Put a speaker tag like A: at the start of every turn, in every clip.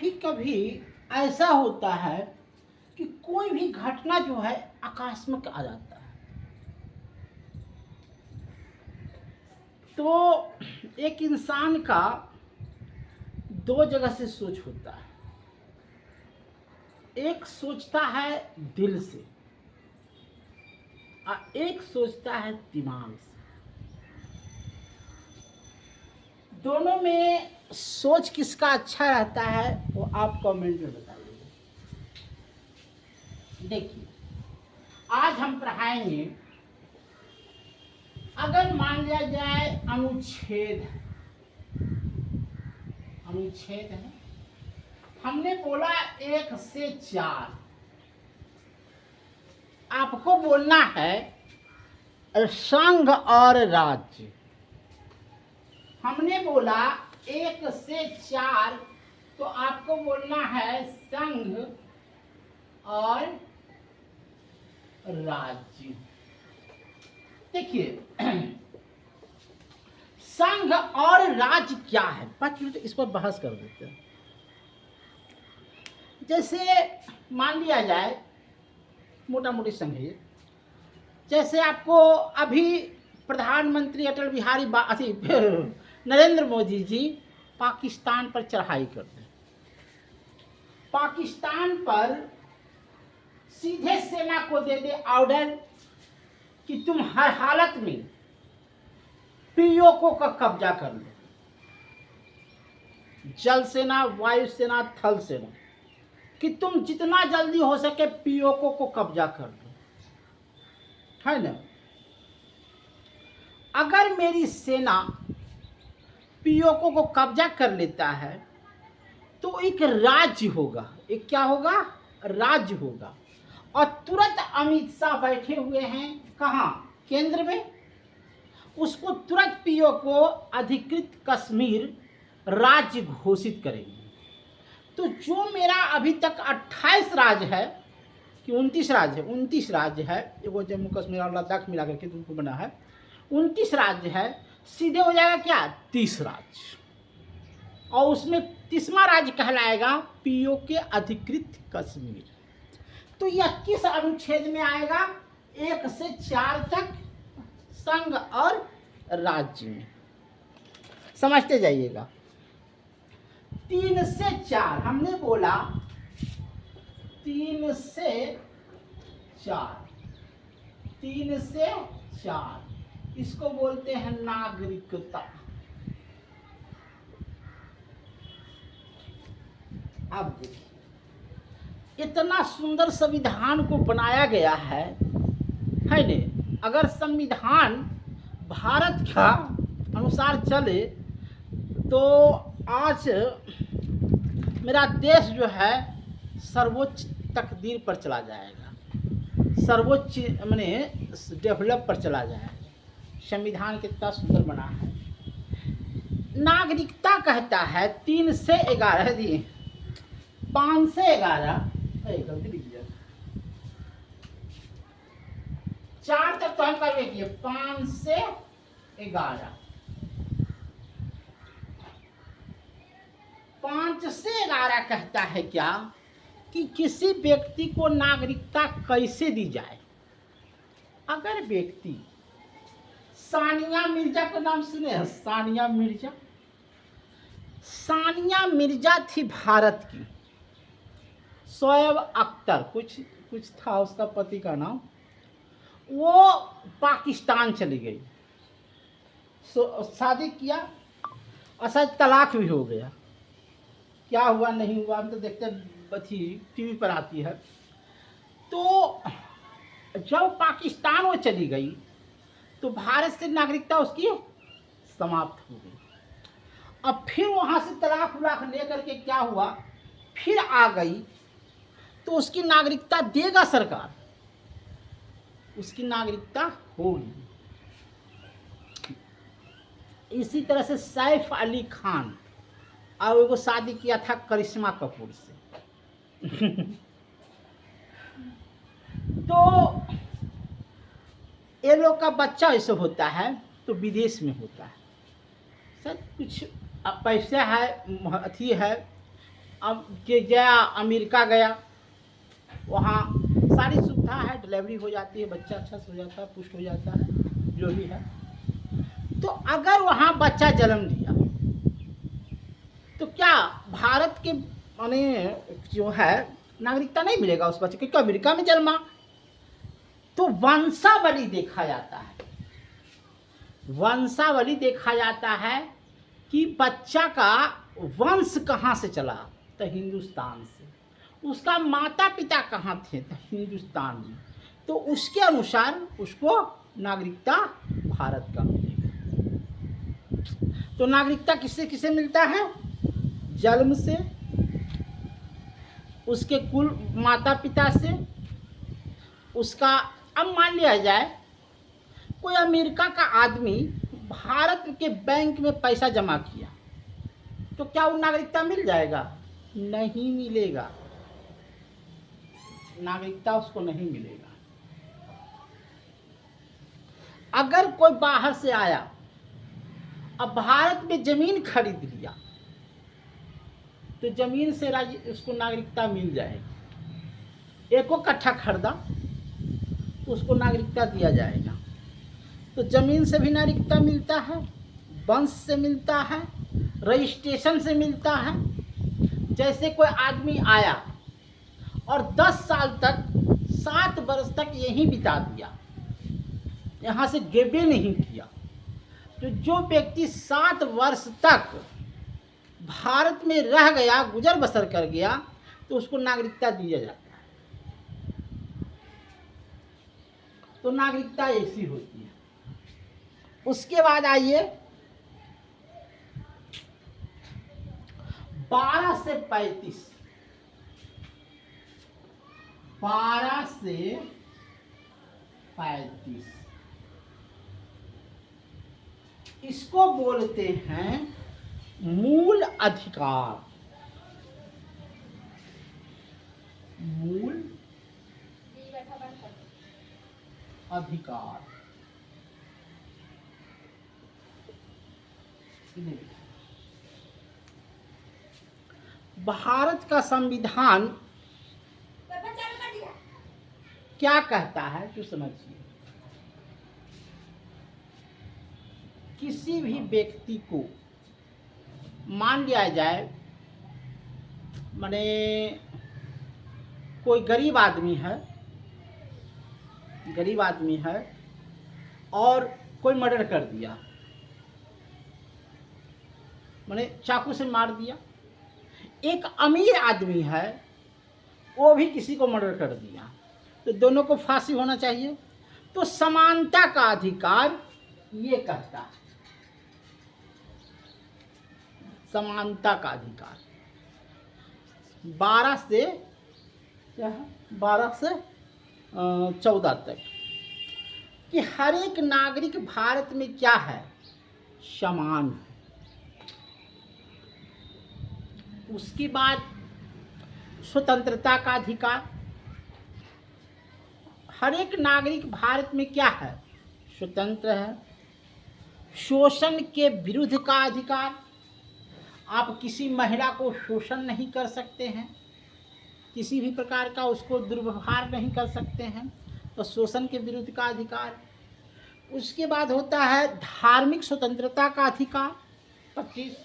A: कभी कभी ऐसा होता है कि कोई भी घटना जो है आकस्मिक आ जाता है। तो एक इंसान का दो जगह से सोच होता है। एक सोचता है दिल से और एक सोचता है दिमाग से। दोनों में सोच किसका अच्छा रहता है वो आप कमेंट में बताइए। देखिए, आज हम पढ़ाएंगे, अगर मान लिया जाए अनुच्छेद है, हमने बोला 1 से 4, आपको बोलना है संघ और राज्य। हमने बोला 1 से 4, तो आपको बोलना है संघ और राज्य। देखिए, संघ और राज्य क्या है, 5 मिनट इस पर बहस कर देते हैं। जैसे मान लिया जाए, मोटा मोटी समझिए, जैसे आपको अभी प्रधानमंत्री अटल बिहारी नरेंद्र मोदी जी पाकिस्तान पर चढ़ाई कर दें। पाकिस्तान पर सीधे सेना को दे दे ऑर्डर कि तुम हर हालत में पीओके का कब्जा कर लो, जल सेना, वायु सेना, थल सेना, कि तुम जितना जल्दी हो सके पीओके को कब्जा कर लो, है ना। अगर मेरी सेना पीओके को कब्जा कर लेता है तो एक राज्य होगा, एक क्या होगा, राज्य होगा। और तुरंत अमित शाह बैठे हुए हैं कहाँ, केंद्र में, उसको तुरंत पीओके अधिकृत कश्मीर राज्य घोषित करेंगे। तो जो मेरा अभी तक 28 राज्य है कि 29 राज्य है, वो जम्मू कश्मीर और लद्दाख मिला करके तुमको बना है, 29 राज्य है, सीधे हो जाएगा क्या, 30 राज्य। और उसमें 30वां राज्य कहलाएगा पीओके अधिकृत कश्मीर। तो यह किस अनुच्छेद में आएगा, 1 से 4 तक संघ और राज्य में। समझते जाइएगा। 3 से 4 हमने बोला, 3 से 4 इसको बोलते हैं नागरिकता। अब देखिए, इतना सुंदर संविधान को बनाया गया है ने। अगर संविधान भारत का अनुसार चले तो आज मेरा देश जो है सर्वोच्च तकदीर पर चला जाएगा, सर्वोच्च माने डेवलप पर चला जाएगा। संविधान कितना सुंदर बना है। नागरिकता कहता है 3 से 11 दिए, 5 से 11, गलती लिख दिया, 4 तक तो हम कर देखिए, 5 से 11, 5 से 11 कहता है क्या, कि किसी व्यक्ति को नागरिकता कैसे दी जाए। अगर व्यक्ति, सानिया मिर्जा का नाम सुने हैं, सानिया मिर्जा थी भारत की, शोएब अख्तर कुछ था उसका पति का नाम, वो पाकिस्तान चली गई, शादी किया और शायद तलाक भी हो गया, क्या हुआ नहीं हुआ हम तो देखते बची टीवी पर आती है। तो जब पाकिस्तान वो चली गई तो भारत से नागरिकता उसकी समाप्त हो गई। अब फिर वहाँ से तलाक उलाक लेकर के क्या हुआ, फिर आ गई तो उसकी नागरिकता देगा सरकार, उसकी नागरिकता होगी। इसी तरह से सैफ अली खान, और वो शादी किया था करिश्मा कपूर से तो ये लोग का बच्चा ऐसे होता है तो विदेश में होता है, सर कुछ पैसे है, अथी है, अब के गया अमेरिका गया, वहाँ सारी सुविधा है, डिलीवरी हो जाती है, बच्चा अच्छा से हो जाता है, पुष्ट हो जाता है, जो भी है। तो अगर वहाँ बच्चा जन्म लिया तो क्या भारत के माने जो है नागरिकता नहीं मिलेगा उस बच्चे, क्योंकि अमेरिका में जन्मा। तो वंशावली देखा जाता है, वंशावली देखा जाता है कि बच्चा का वंश कहाँ से चला, तो हिंदुस्तान से। उसका माता पिता कहाँ थे, तो हिंदुस्तान में। तो उसके अनुसार उसको नागरिकता भारत का मिलेगा। तो नागरिकता किससे किससे मिलता है, जन्म से, उसके कुल माता पिता से, उसका। अब मान लिया जाए कोई अमेरिका का आदमी भारत के बैंक में पैसा जमा किया, तो क्या वो नागरिकता मिल जाएगा, नहीं मिलेगा, नागरिकता उसको नहीं मिलेगा। अगर कोई बाहर से आया, अब भारत में जमीन खरीद लिया, तो जमीन से उसको नागरिकता मिल जाएगी। एको कट्ठा खरीदा तो उसको नागरिकता दिया जाएगा। तो जमीन से भी नागरिकता मिलता है, वंश से मिलता है, रजिस्ट्रेशन से मिलता है। जैसे कोई आदमी आया और 10 साल तक 7 वर्ष तक यहीं बिता दिया, यहाँ से गेबे नहीं किया, तो जो व्यक्ति 7 वर्ष तक भारत में रह गया, गुजर बसर कर गया, तो उसको नागरिकता दिया जाता है। तो नागरिकता ऐसी होती है। उसके बाद आइए 12 से 35, 12 से 35 इसको बोलते हैं मूल अधिकार। मूल अधिकार। भारत का संविधान क्या कहता है तो समझिए। किसी भी व्यक्ति को मान लिया जाए, माने कोई गरीब आदमी है, गरीब आदमी है और कोई मर्डर कर दिया, माने चाकू से मार दिया। एक अमीर आदमी है, वो भी किसी को मर्डर कर दिया, तो दोनों को फांसी होना चाहिए। तो समानता का अधिकार ये कहता है, समानता का अधिकार। 12 से 14 तक कि हर एक नागरिक भारत में क्या है, समान है। उसके बाद स्वतंत्रता का अधिकार। हर एक नागरिक भारत में क्या है, स्वतंत्र है। शोषण के विरुद्ध का अधिकार। आप किसी महिला को शोषण नहीं कर सकते हैं, किसी भी प्रकार का उसको दुर्व्यवहार नहीं कर सकते हैं, तो शोषण के विरुद्ध का अधिकार। उसके बाद होता है धार्मिक स्वतंत्रता का अधिकार 25।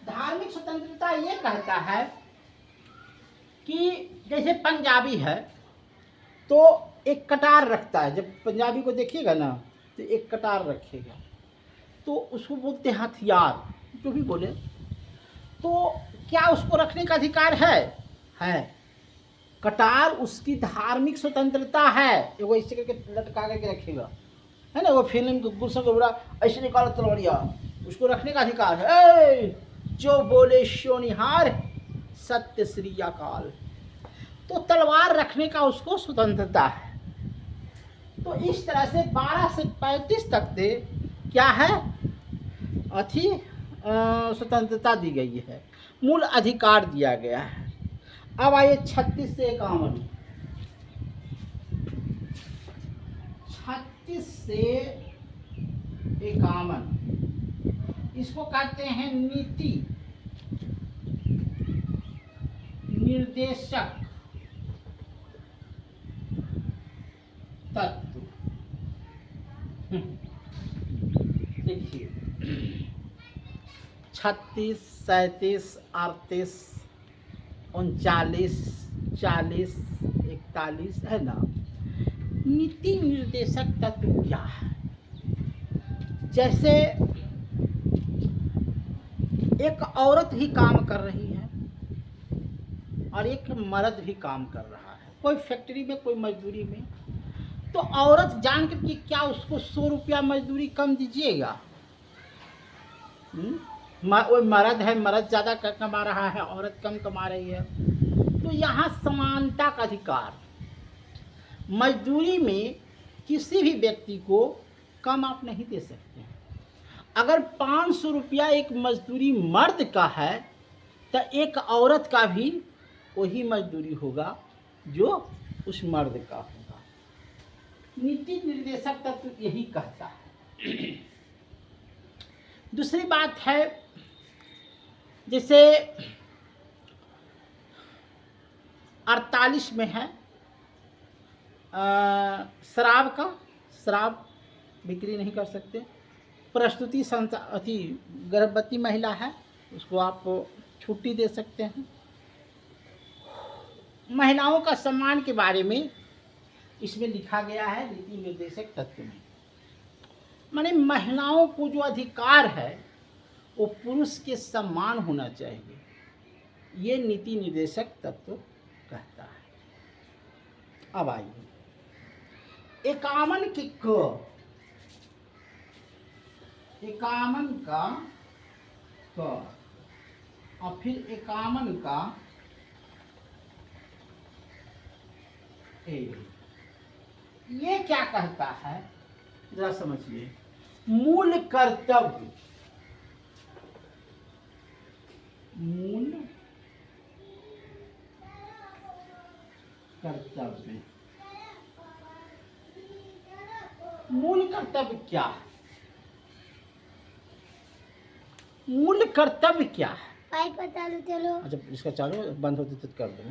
A: धार्मिक स्वतंत्रता ये कहता है कि जैसे पंजाबी है तो एक कटार रखता है, जब पंजाबी को देखिएगा ना तो एक कटार रखेगा, तो उसको बोलते हैं हथियार, जो भी बोले। तो क्या उसको रखने का अधिकार है। कटार उसकी धार्मिक स्वतंत्रता है। वो ऐसे करके लटका करके रखेगा, है ना, वो फिल्म को गुस्सा को बुरा ऐसे निकालो तलवारिया, उसको रखने का अधिकार है। जो बोले शोनिहार सत्य श्री अकाल, तो तलवार रखने का उसको स्वतंत्रता है। तो इस तरह से 12 से 35 तक दे क्या है, अथी स्वतंत्रता दी गई है, मूल अधिकार दिया गया है। अब आइए 36 से 51। 36 से 51 इसको कहते हैं नीति निर्देशक तत्व। देखिए 36, 37, 38, 39, 40, 41 है ना। नीति निर्देशक तत्व क्या है? जैसे एक औरत भी काम कर रही है और एक मर्द भी काम कर रहा है, कोई फैक्ट्री में, कोई मजदूरी में, तो औरत जान कर कि क्या उसको 100 रुपया मजदूरी कम दीजिएगा? वो मर्द है, मर्द ज़्यादा कमा रहा है, औरत कम कमा रही है। तो यहाँ समानता का अधिकार। मजदूरी में किसी भी व्यक्ति को कम आप नहीं दे सकते हैं। अगर 500 रुपया एक मजदूरी मर्द का है तो एक औरत का भी वही मजदूरी होगा जो उस मर्द का होगा। नीति निर्देशक तत्व यही कहता है। दूसरी बात है, जैसे 48 में है शराब का, शराब बिक्री नहीं कर सकते। प्रस्तुति अति गर्भवती महिला है, उसको आप छुट्टी दे सकते हैं। महिलाओं का सम्मान के बारे में इसमें लिखा गया है नीति निर्देशक तत्व में। माने महिलाओं को जो अधिकार है वो पुरुष के समान होना चाहिए, ये नीति निर्देशक तत्व कहता है। अब आइए 51 की क, 51 का क और फिर 51 का ए, ये क्या कहता है जरा समझिए। मूल कर्तव्य, मूल कर्तव्य, मूल कर्तव्य क्या है? मूल कर्तव्य क्या है?
B: पाइप चालू चलो।
A: अच्छा इसका चालू बंद होते तो कर दो।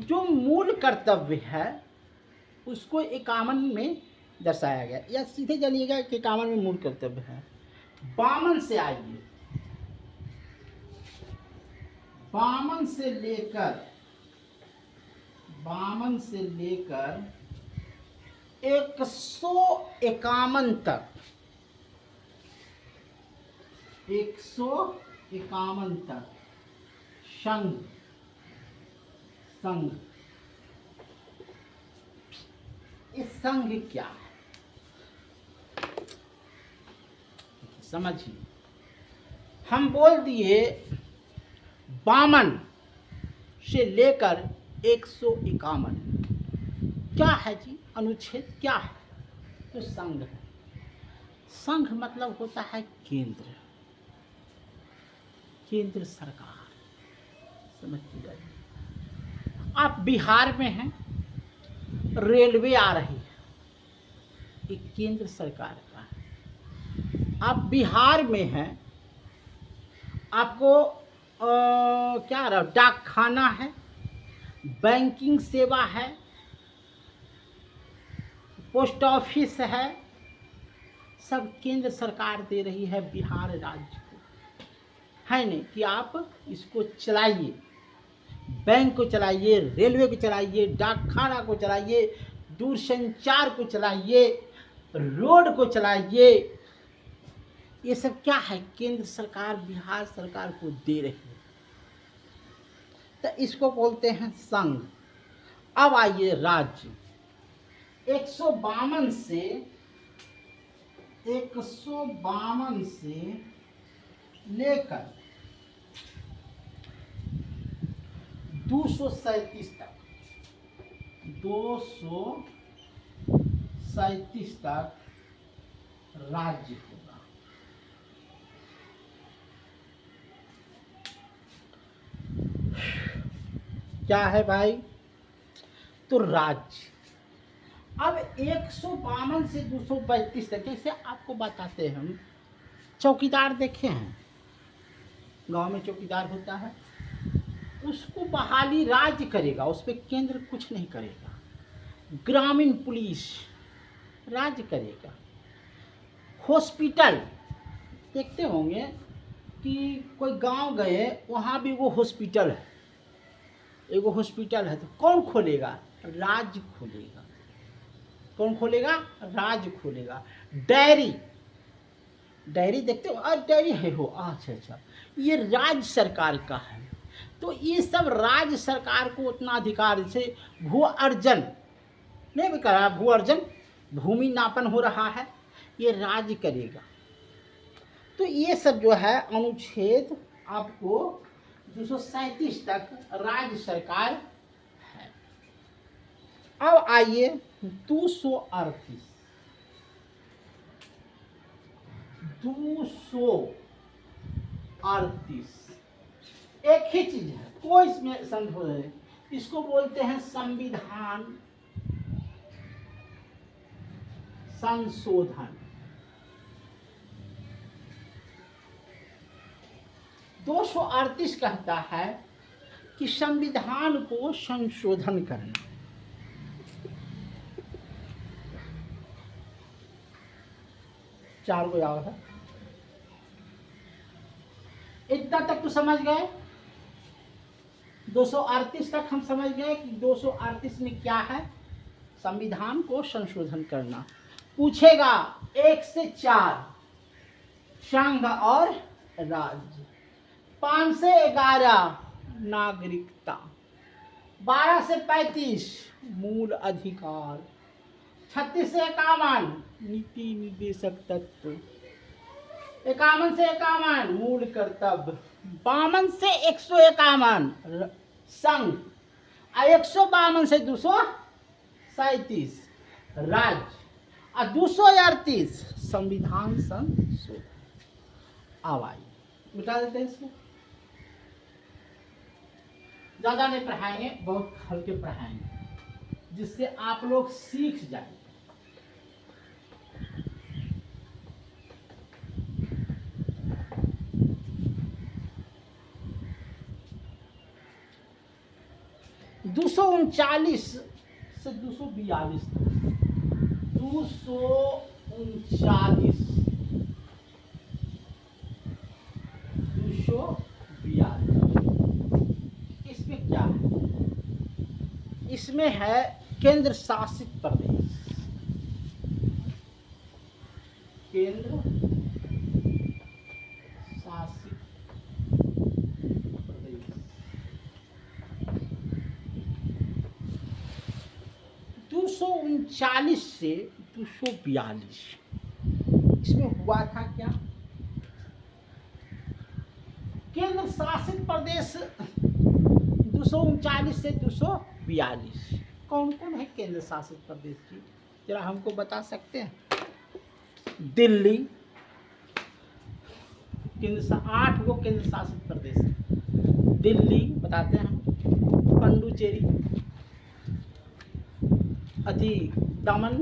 A: जो मूल कर्तव्य है उसको 51 में दर्शाया गया, या सीधे जानिएगा कि 51 में मूल कर्तव्य है। 52 से आइए, 52 से लेकर 151 तक, 151 तक संघ, संघ, ये संघ क्या है समझिए। हम बोल दिए 52 से लेकर 151 क्या है जी? अनुच्छेद क्या है? तो संघ है। संघ मतलब होता है केंद्र, केंद्र सरकार, समझती जाइए। आप बिहार में हैं, रेलवे आ रही है, ये केंद्र सरकार का है। आप बिहार में हैं, आपको क्या रहा, डाक खाना है, बैंकिंग सेवा है, पोस्ट ऑफिस है, सब केंद्र सरकार दे रही है बिहार राज्य को, है नहीं कि आप इसको चलाइए, बैंक को चलाइए, रेलवे को चलाइए, डाक खाना को चलाइए, दूरसंचार को चलाइए, रोड को चलाइए। ये सब क्या है? केंद्र सरकार बिहार सरकार को दे रही है, तो इसको बोलते हैं संघ। अब आइए राज्य। 152 से लेकर 237 तक, 237 तक राज्य होगा। क्या है भाई? तो राज्य। अब 152 से 232 तक, जैसे आपको बताते हैं, हम चौकीदार देखे हैं, गांव में चौकीदार होता है, उसको बहाली राज्य करेगा, उस पर केंद्र कुछ नहीं करेगा। ग्रामीण पुलिस राज्य करेगा। हॉस्पिटल देखते होंगे कि कोई गांव गए, वहाँ भी वो हॉस्पिटल है, एगो हॉस्पिटल है, तो कौन खोलेगा? राज्य खोलेगा। कौन खोलेगा? राज्य खोलेगा। डेयरी, डेयरी देखते हो, डेयरी है हो, अच्छा अच्छा, ये राज्य सरकार का है। तो ये सब राज्य सरकार को उतना अधिकार, जैसे भू अर्जन नहीं भी करा, भू अर्जन, भूमि नापन हो रहा है, ये राज्य करेगा। तो ये सब जो है अनुच्छेद आपको 237 तक राज्य सरकार है। अब आइए 238, 238 एक ही चीज है, कोई इसमें संदेह है। इसको बोलते हैं संविधान संशोधन। 238 कहता है कि संविधान को संशोधन करना। चार को याद है, इतना तक तो समझ गए। 238 तक हम समझ गए कि 238 में क्या है, संविधान को संशोधन करना। पूछेगा 1 से 4 संघ और राज्य, 5 से 11 नागरिकता, 12 से 35 मूल अधिकार, 36 से 51 नीति निर्देशक तत्व, 51 से 51 मूल कर्तव्य, 52 से 151 संघ, 152 से 237 राज्य, और 238 संविधान संशोधन। आवाज मिटा देते हैं इसको, ज्यादा नहीं पढ़ाएंगे, बहुत हल्के पढ़ाएंगे, जिससे आप लोग सीख जाए। दो सौ 239 से 242 239 242 इसमें क्या है? इसमें है केंद्र शासित प्रदेश, केंद्र शासित प्रदेश। 239 से 242 इसमें हुआ था क्या? केंद्र शासित प्रदेश 239 से 242 कौन कौन है केंद्र शासित प्रदेश की, जरा हमको बता सकते हैं? दिल्ली, 8 गो केंद्र शासित प्रदेश है। दिल्ली बताते हैं हम, पंडुचेरी, अति दमन,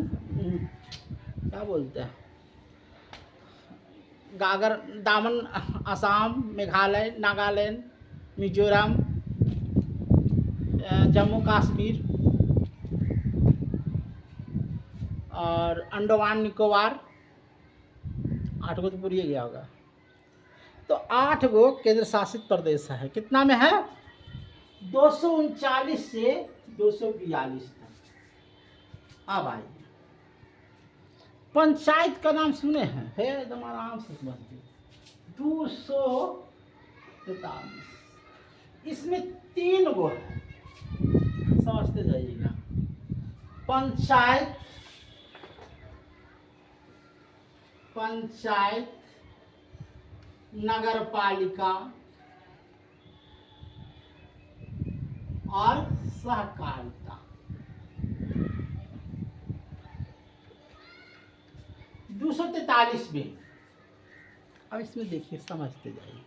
A: क्या बोलते हैं, गागर दामन, असम, मेघालय, नागालैंड, मिजोरम, जम्मू कश्मीर और अंडमान निकोबार। 8 गो तो पूरी गया होगा। तो 8 गो केंद्र शासित प्रदेश है। कितना में है? 239 से 242 तक। अब आइए, पंचायत का नाम सुने हैं? है एकदम आराम से समझिए। 243 इसमें 3 गो है, समझते जाइएगा। पंचायत, पंचायत, नगर पालिका और सहकारिता। 243 में, अब इसमें देखिए समझते जाइए।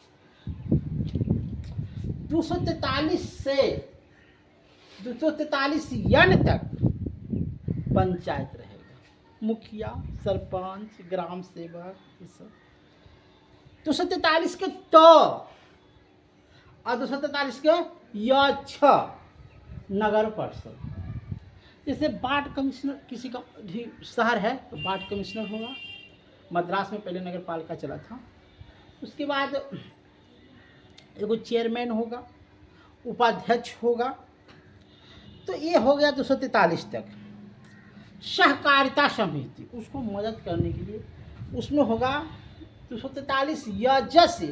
A: 243 से 243 यन तक पंचायत रहेगा, मुखिया, सरपंच, ग्राम सेवक, ये सब। 243 के तो और 243 के या 6 नगर परिषद। जैसे वार्ड कमिश्नर, किसी का भी शहर है तो वार्ड कमिश्नर होगा। मद्रास में पहले नगर पालिका चला था। उसके बाद एगो चेयरमैन होगा, उपाध्यक्ष होगा। तो ये हो गया 243 तक। सहकारिता समिति, उसको मदद करने के लिए उसमें होगा 243 य से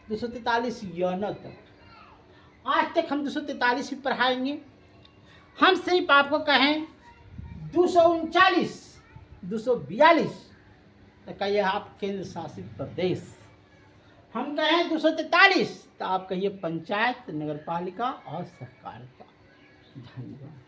A: 243 न तक। आज तक हम 243 ही पढ़ाएंगे। हम सिर्फ आपको कहें 239, 242 तो कहिए आप केंद्र शासित प्रदेश। हम कहें 243 तो आप कहिए पंचायत, नगर पालिका और सहकारिता। धन्यवाद।